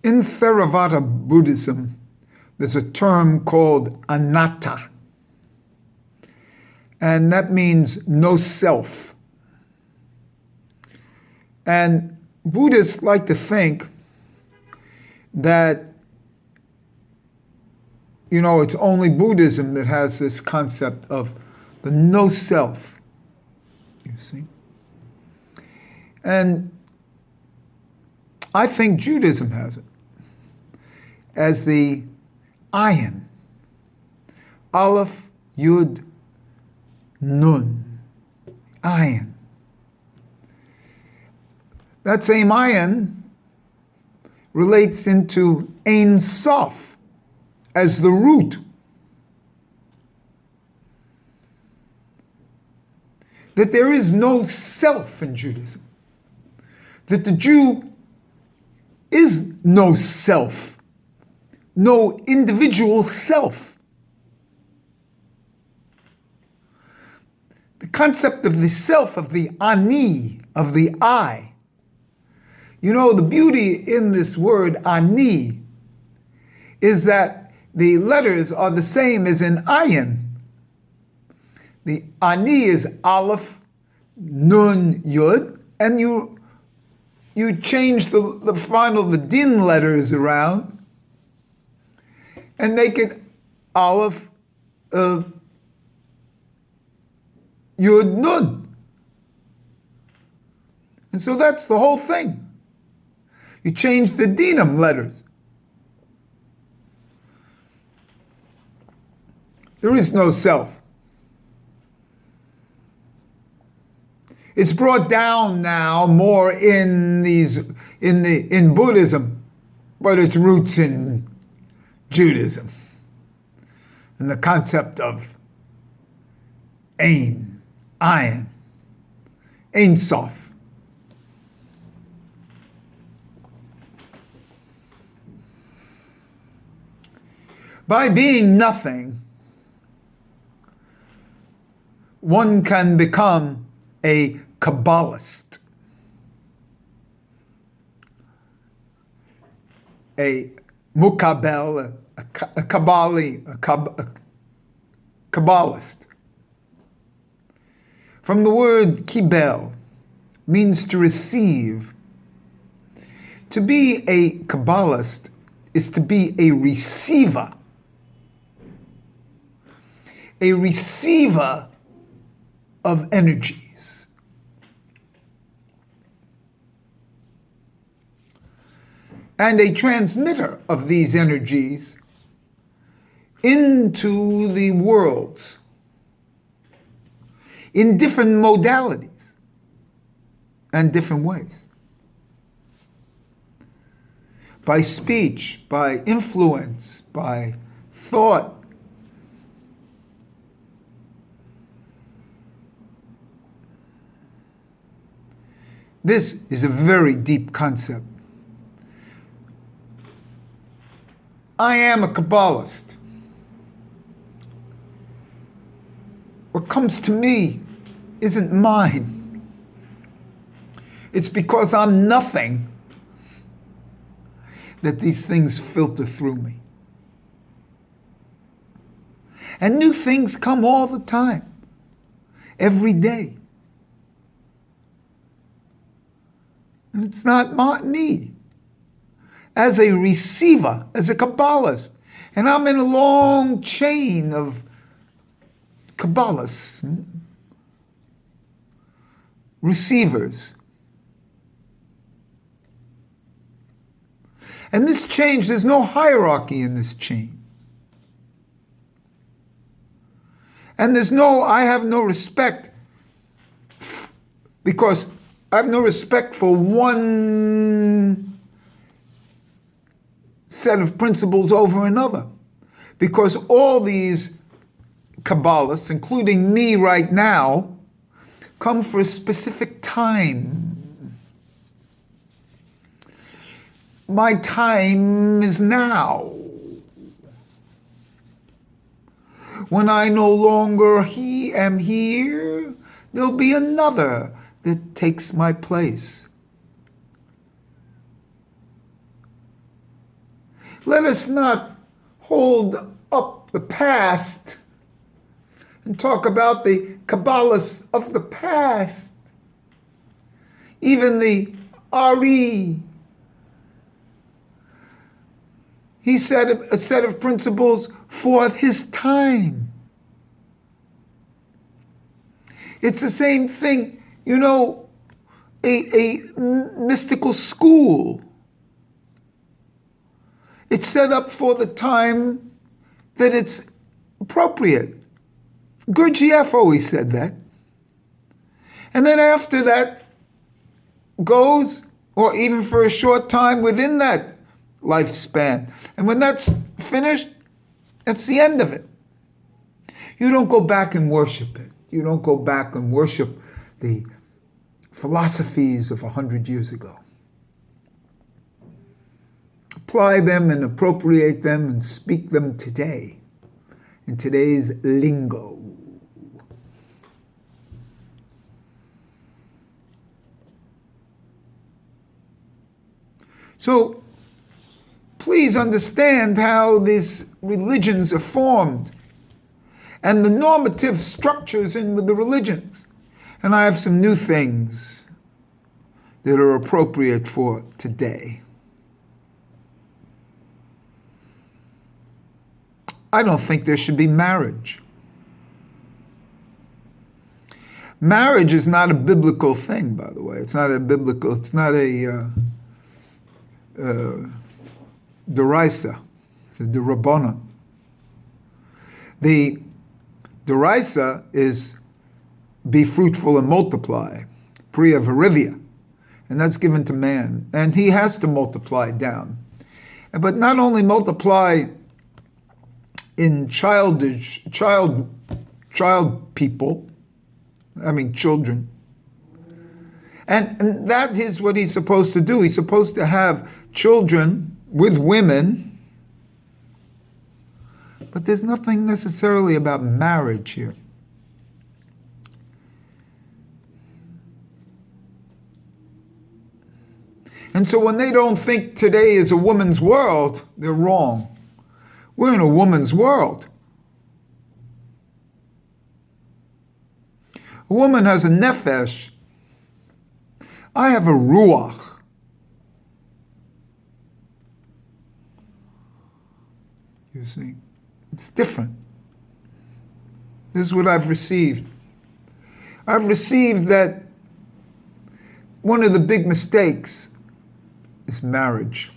In Theravada Buddhism, there's a term called Anatta, and that means no self. And Buddhists like to think that, it's only Buddhism that has this concept of the no self, you see. And I think Judaism has it as the ayin, Aleph, Yud, Nun, ayin. That same ayin relates into Ein Sof as the root. That there is no self in Judaism. That the Jew is no self, no individual self. The concept of the self, of the ani, of the I. The beauty in this word ani is that the letters are the same as in ayin. The ani is Aleph, Nun, Yud, and you change the din letters around and make it Aleph, Yud, Nun. And so that's the whole thing. You change the dinim letters. There is no self. It's brought down now more in Buddhism, but its roots in Judaism. And the concept of Ein, Ayin, Ein Sof. By being nothing, one can become a Kabbalist, a Mukabel, a Kabbalist. From the word kibel, means to receive. To be a Kabbalist is to be a receiver. A receiver of energies. And a transmitter of these energies into the worlds in different modalities and different ways. By speech, by influence, by thought. This is a very deep concept. I am a Kabbalist. What comes to me isn't mine. It's because I'm nothing that these things filter through me. And new things come all the time, every day. And it's not me. As a receiver, as a Kabbalist. And I'm in a long chain of Kabbalists, receivers. And this change, there's no hierarchy in this chain. And I have no respect, because I have no respect for one set of principles over another. Because all these Kabbalists, including me right now, come for a specific time. My time is now. When I no longer am here, there'll be another that takes my place. Let us not hold up the past and talk about the Kabbalists of the past. Even the Ari, he set a set of principles for his time. It's the same thing, you know, a mystical school. It's set up for the time that it's appropriate. Gurdjieff always said that. And then after that goes, or even for a short time within that lifespan. And when that's finished, that's the end of it. You don't go back and worship it. You don't go back and worship the philosophies of 100 years ago. Apply them and appropriate them and speak them today, in today's lingo. So please understand how these religions are formed and the normative structures in the religions. And I have some new things that are appropriate for today. I don't think there should be marriage. Marriage is not a biblical thing, by the way. It's not a derisa. It's a derabana. The derisa is be fruitful and multiply, priya virivya, and that's given to man. And he has to multiply down. But not only multiply in child people, children. And that is what he's supposed to do. He's supposed to have children with women, but there's nothing necessarily about marriage here. And so when they don't think today is a woman's world, they're wrong. We're in a woman's world. A woman has a nefesh. I have a ruach. You see, it's different. This is what I've received. I've received that one of the big mistakes is marriage.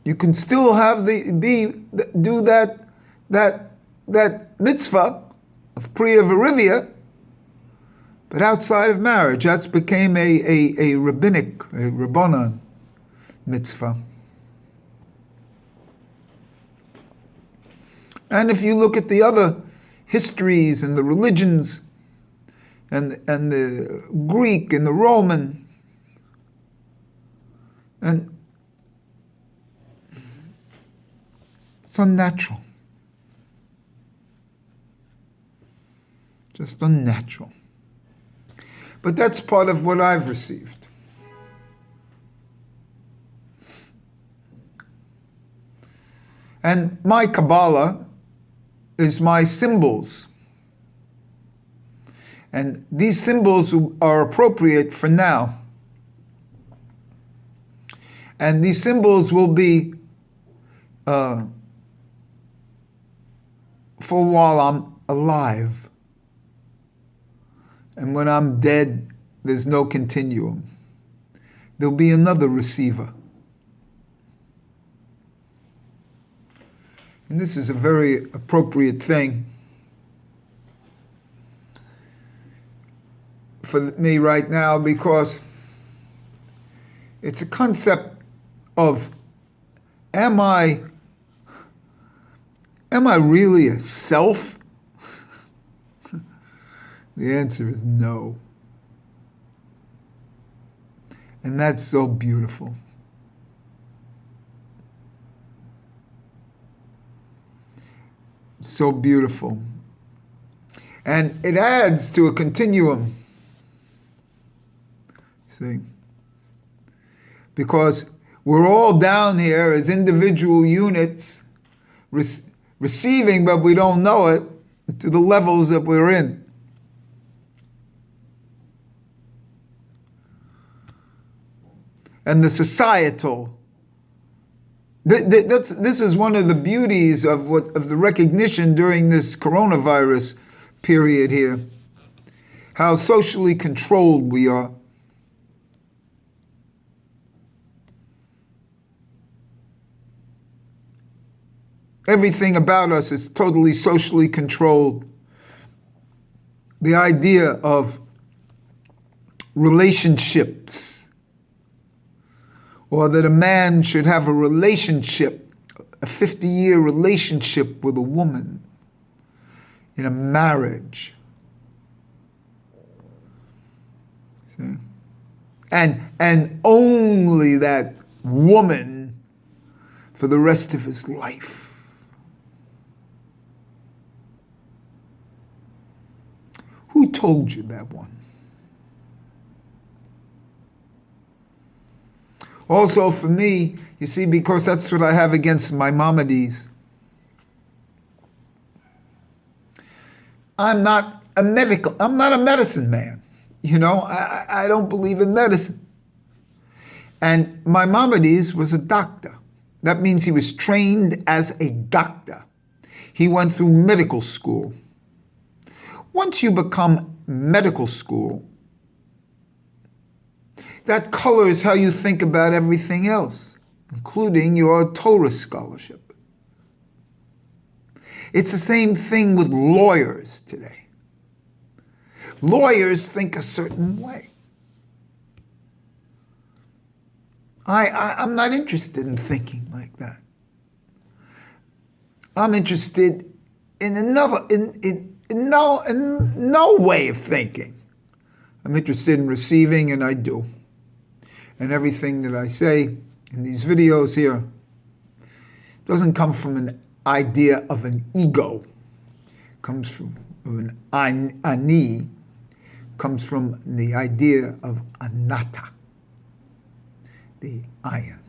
You can still have do that mitzvah of priya virivya, but outside of marriage, that's became a rabbinic, a rabbanan mitzvah. And if you look at the other histories and the religions, and the Greek and the Roman, and it's unnatural. Just unnatural. But that's part of what I've received. And my Kabbalah is my symbols. And these symbols are appropriate for now. And these symbols will be for while I'm alive. And when I'm dead, there's no continuum. There'll be another receiver. And this is a very appropriate thing for me right now, because it's a concept of, am I really a self? The answer is no. And that's so beautiful. So beautiful. And it adds to a continuum. See? because we're all down here as individual units receiving, but we don't know it, to the levels that we're in. And the societal. This is one of the beauties of the recognition during this coronavirus period here, how socially controlled we are. Everything about us is totally socially controlled. The idea of relationships, or that a man should have a relationship, a 50-year relationship with a woman in a marriage. See? And only that woman for the rest of his life. Who told you that one? Also for me, you see, because that's what I have against Maimonides. I'm not a medicine man. You know, I don't believe in medicine. And Maimonides was a doctor. That means he was trained as a doctor. He went through medical school. Once you become medical school, that colors how you think about everything else, including your Torah scholarship. It's the same thing with lawyers today. Lawyers think a certain way. I'm not interested in thinking like that. I'm interested in another, in no way of thinking. I'm interested in receiving, and I do. And everything that I say in these videos here doesn't come from an idea of an ego. It comes from an ani, comes from the idea of Anatta, the I am.